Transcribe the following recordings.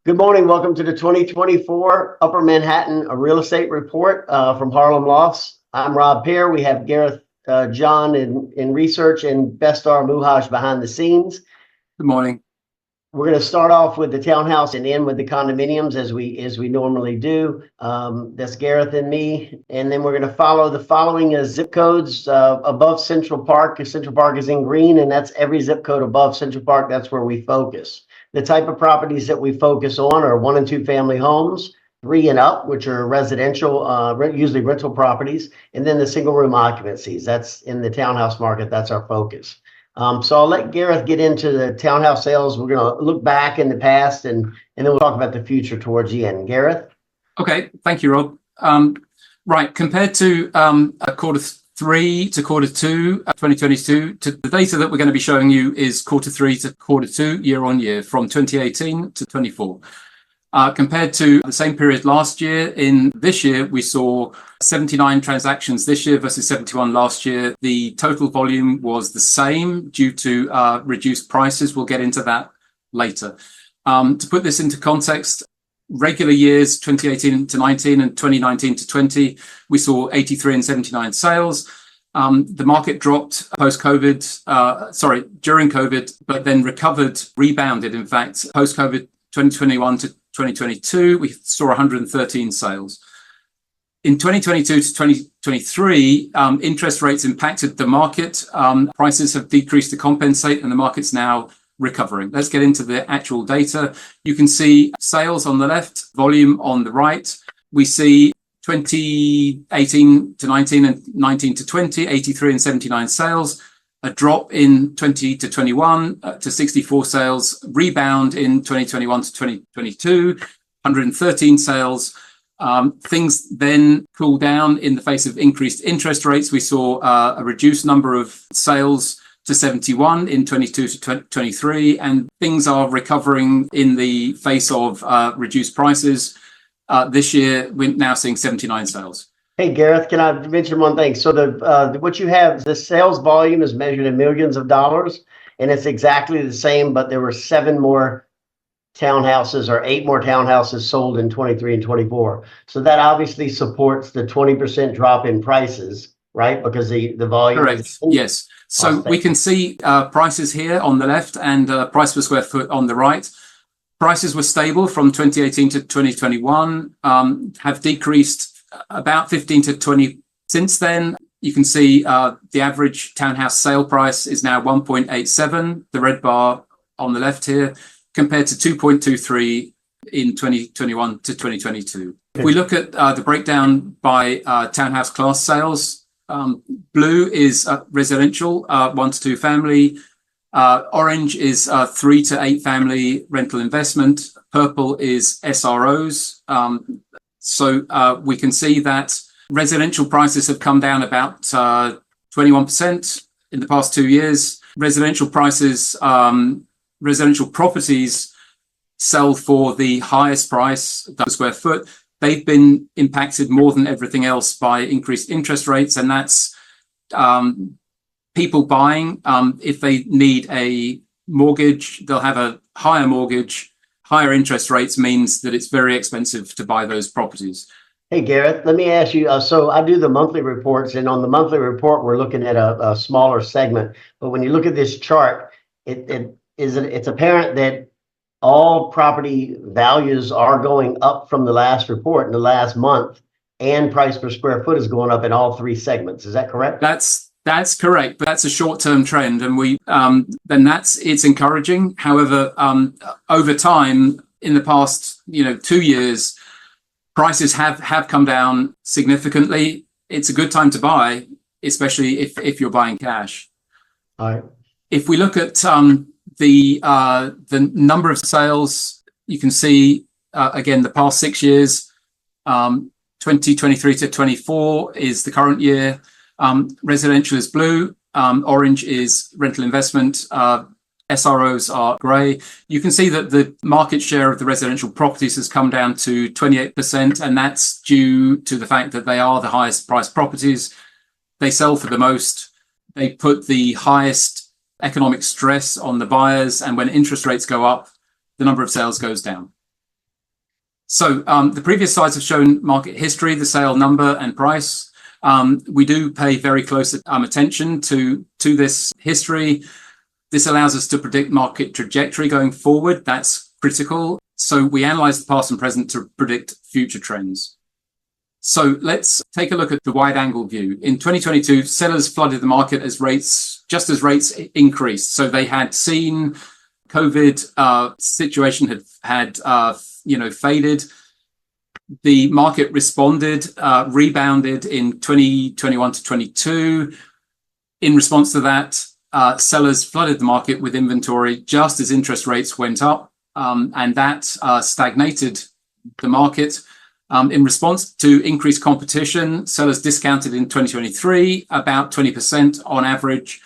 Good morning. Welcome to the 2024 Upper Manhattan Real Estate Report from Harlem Lofts. I'm Robb here. We have Gareth John in research and Bestar Muhaj behind the scenes. Good morning. We're going to start off with the townhouse and end with the condominiums as we normally do. That's Gareth and me. And then we're going to follow the following zip codes above Central Park. Central Park is in green, and that's every zip code above Central Park. That's where we focus. The type of properties that we focus on are 1 and 2 family homes, 3 and up, which are residential, usually rental properties, and then the single room occupancies. That's in the townhouse market. That's our focus. So I'll let Gareth get into the townhouse sales. We're going to look back in the past and then we'll talk about the future towards the end. Gareth? Okay, thank you, Rob. Right, compared to quarter 3 to quarter 2, 2022, the data that we're going to be showing you is quarter 3 to quarter 2 year on year from 2018 to 24. Compared to the same period last year, in this year, we saw 79 transactions this year versus 71 last year. The total volume was the same due to reduced prices. We'll get into that later. To put this into context, regular years 2018 to 19 and 2019 to 20, we saw 83 and 79 sales. The market dropped post-COVID, during COVID, but then rebounded, in fact, post-COVID 2021 to 2022, we saw 113 sales. In 2022 to 2023, interest rates impacted the market. Prices have decreased to compensate, and the market's now recovering. Let's get into the actual data. You can see sales on the left, volume on the right. We see 2018 to 19 and 19 to 20, 83 and 79 sales. A drop in 20 to 21 to 64 sales, rebound in 2021 to 2022, 113 sales. Things then cooled down in the face of increased interest rates. We saw a reduced number of sales to 71 in 22 to 23, and things are recovering in the face of reduced prices. This year, we're now seeing 79 sales. Hey, Gareth, can I mention one thing? So what you have, the sales volume is measured in millions of dollars, and it's exactly the same, but there were 7 more townhouses or 8 more townhouses sold in 23 and 24. So that obviously supports the 20% drop in prices, right? Because the volume. Correct. Yes. So we can see prices here on the left and price per square foot on the right. Prices were stable from 2018 to 2021, have decreased about 15 to 20 since then. You can see the average townhouse sale price is now 1.87, the red bar on the left here, compared to 2.23 in 2021 to 2022. If we look at the breakdown by townhouse class sales, blue is residential, 1 to 2 family. Orange is 3 to 8 family rental investment. Purple is SROs. So we can see that residential prices have come down about 21% in the past 2 years. Residential properties sell for the highest price per square foot. They've been impacted more than everything else by increased interest rates, and that's people buying. If they need a mortgage, they'll have a higher mortgage. Higher interest rates means that it's very expensive to buy those properties. Hey, Gareth, let me ask you, so I do the monthly reports, and on the monthly report, we're looking at a smaller segment. But when you look at this chart, it's apparent that all property values are going up from the last report in the last month, and price per square foot is going up in all 3 segments. Is that correct? That's correct, but that's a short-term trend, and it's encouraging. However, over time, in the past 2 years, prices have come down significantly. It's a good time to buy, especially if you're buying cash. All right. If we look at the number of sales, you can see again the past 6 years, 2023 to 24 is the current year. Residential is blue, orange is rental investment, SROs are grey. You can see that the market share of the residential properties has come down to 28%, and that's due to the fact that they are the highest priced properties. They sell for the most. They put the highest economic stress on the buyers, and when interest rates go up, the number of sales goes down. So the previous slides have shown market history, the sale number and price. We do pay very close attention to this history. This allows us to predict market trajectory going forward. That's critical. So we analyze the past and present to predict future trends. So let's take a look at the wide angle view. In 2022, sellers flooded the market as rates increased. So they had seen COVID situation had faded. The market responded, rebounded in 2021 to 22. In response to that, sellers flooded the market with inventory just as interest rates went up, and that stagnated the market. In response to increased competition, sellers discounted in 2023 about 20% on average.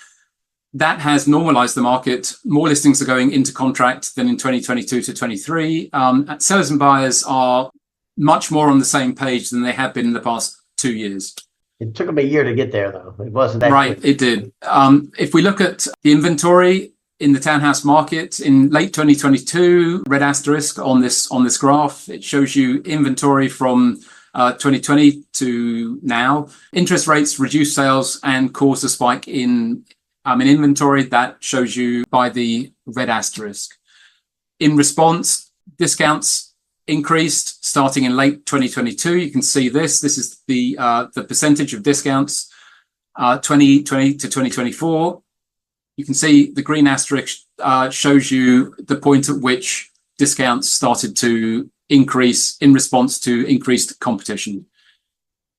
That has normalized the market. More listings are going into contract than in 2022 to 23. Sellers and buyers are much more on the same page than they have been in the past 2 years. It took them a year to get there, though. It wasn't that right. quick. It did. If we look at the inventory in the townhouse market in late 2022, red asterisk on this graph, it shows you inventory from 2020 to now. Interest rates reduced sales and caused a spike in inventory. That shows you by the red asterisk. In response, discounts increased starting in late 2022. You can see this. This is the percentage of discounts 2020 to 2024. You can see the green asterisk shows you the point at which discounts started to increase in response to increased competition.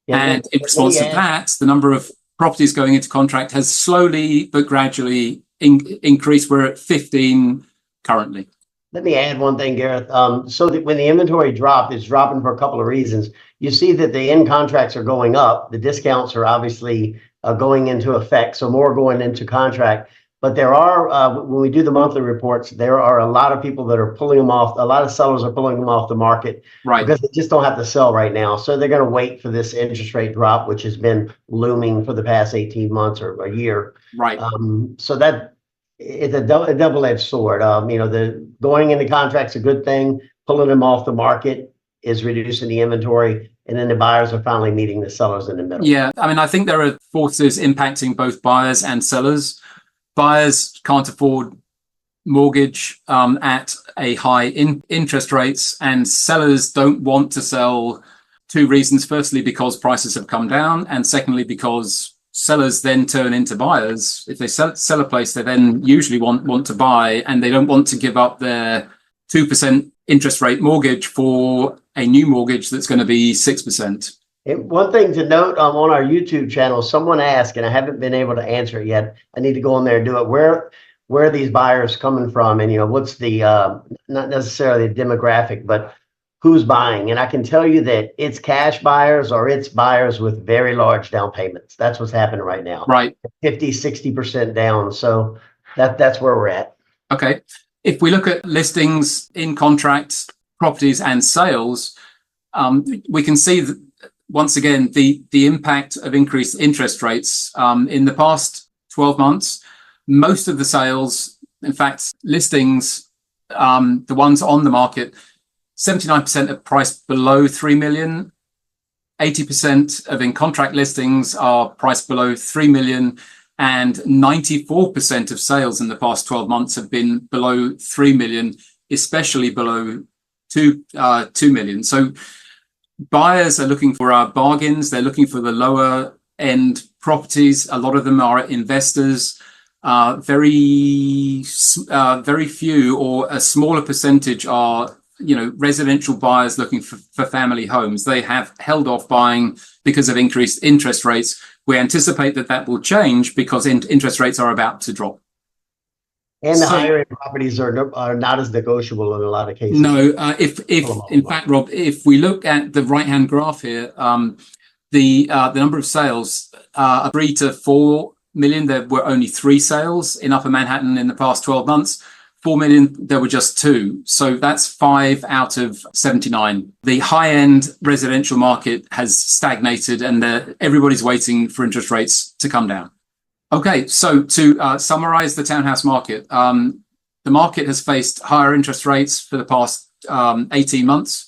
And in response to that, the number of properties going into contract has slowly but gradually increased. We're at 15 currently. Let me add one thing, Gareth. So that when the inventory dropped, it's dropping for a couple of reasons. You see that the end contracts are going up. The discounts are obviously going into effect, so more going into contract. But there are, when we do the monthly reports, there are a lot of people that are pulling them off. A lot of sellers are pulling them off the market, right? Because they just don't have to sell right now. So they're going to wait for this interest rate drop, which has been looming for the past 18 months or a year. Right. So that it's a double-edged sword. The going into contract's a good thing. Pulling them off the market is reducing the inventory. And then the buyers are finally meeting the sellers in the middle. Yeah. I think there are forces impacting both buyers and sellers. Buyers can't afford mortgage at a high interest rates, and sellers don't want to sell. Two reasons. Firstly, because prices have come down, and secondly, because sellers then turn into buyers. If they sell a place, they then usually want to buy, and they don't want to give up their 2% interest rate mortgage for a new mortgage that's going to be 6%. And one thing to note on our YouTube channel, someone asked, and I haven't been able to answer it yet. I need to go in there and do it. Where are these buyers coming from? And, what's the, not necessarily the demographic, but who's buying? And I can tell you that it's cash buyers or it's buyers with very large down payments. That's what's happening right now. Right. 50, 60% down. So that's where we're at. Okay. If we look at listings, in contract, properties and sales, we can see that once again, the impact of increased interest rates in the past 12 months, most of the sales, in fact, listings, the ones on the market, 79% are priced below 3 million. 80% of in-contract listings are priced below 3 million. And 94% of sales in the past 12 months have been below 3 million, especially below 2 million. So buyers are looking for bargains. They're looking for the lower end properties. A lot of them are investors. Very few or a smaller percentage are, residential buyers looking for family homes. They have held off buying because of increased interest rates. We anticipate that will change because interest rates are about to drop. And the higher end properties are not as negotiable in a lot of cases. No, if in fact, Rob, if we look at the right-hand graph here, the number of sales, 3 to 4 million, there were only 3 sales in Upper Manhattan in the past 12 months. 4 million, there were just 2. So that's 5 out of 79. The high-end residential market has stagnated, and everybody's waiting for interest rates to come down. Okay, so to summarize the townhouse market, the market has faced higher interest rates for the past 18 months.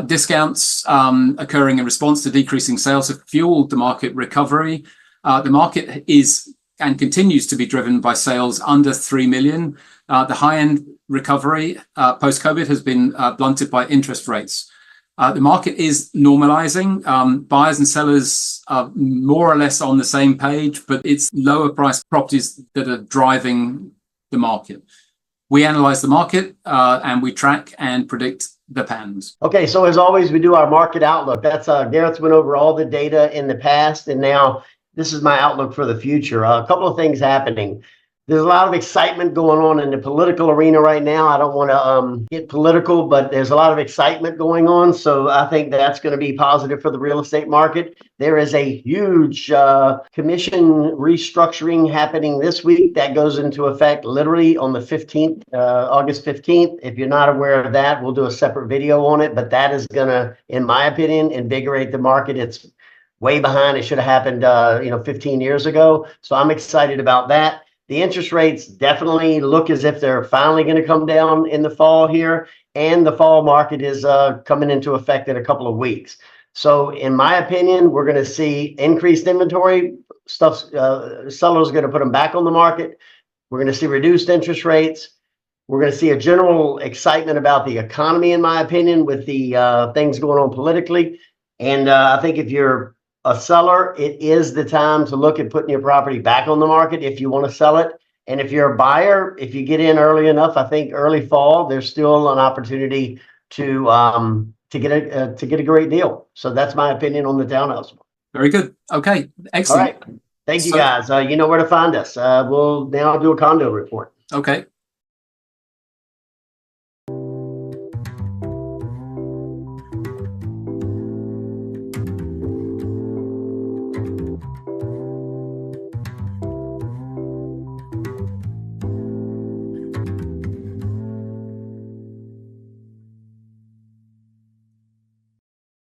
Discounts occurring in response to decreasing sales have fueled the market recovery. The market is and continues to be driven by sales under 3 million. The high-end recovery post-COVID has been blunted by interest rates. The market is normalizing. Buyers and sellers are more or less on the same page, but it's lower priced properties that are driving the market. We analyze the market and we track and predict the PANs. Okay, so as always, we do our market outlook. That's Garrett's went over all the data in the past, and now this is my outlook for the future. A couple of things happening. There's a lot of excitement going on in the political arena right now. I don't want to get political, but there's a lot of excitement going on. So I think that's going to be positive for the real estate market. There is a huge commission restructuring happening this week that goes into effect literally on the 15th, August 15th. If you're not aware of that, we'll do a separate video on it. But that is going to, in my opinion, invigorate the market. It's way behind. It should have happened, 15 years ago. So I'm excited about that. The interest rates definitely look as if they're finally going to come down in the fall here, and the fall market is coming into effect in a couple of weeks. So in my opinion, we're going to see increased inventory. Sellers are going to put them back on the market. We're going to see reduced interest rates. We're going to see a general excitement about the economy, in my opinion, with the things going on politically. And I think if you're a seller, it is the time to look at putting your property back on the market if you want to sell it. And if you're a buyer, if you get in early enough, I think early fall, there's still an opportunity to get a great deal. So that's my opinion on the townhouse. Very good. Okay, excellent. All right. Thank you, guys. You know where to find us. We'll now do a condo report. Okay.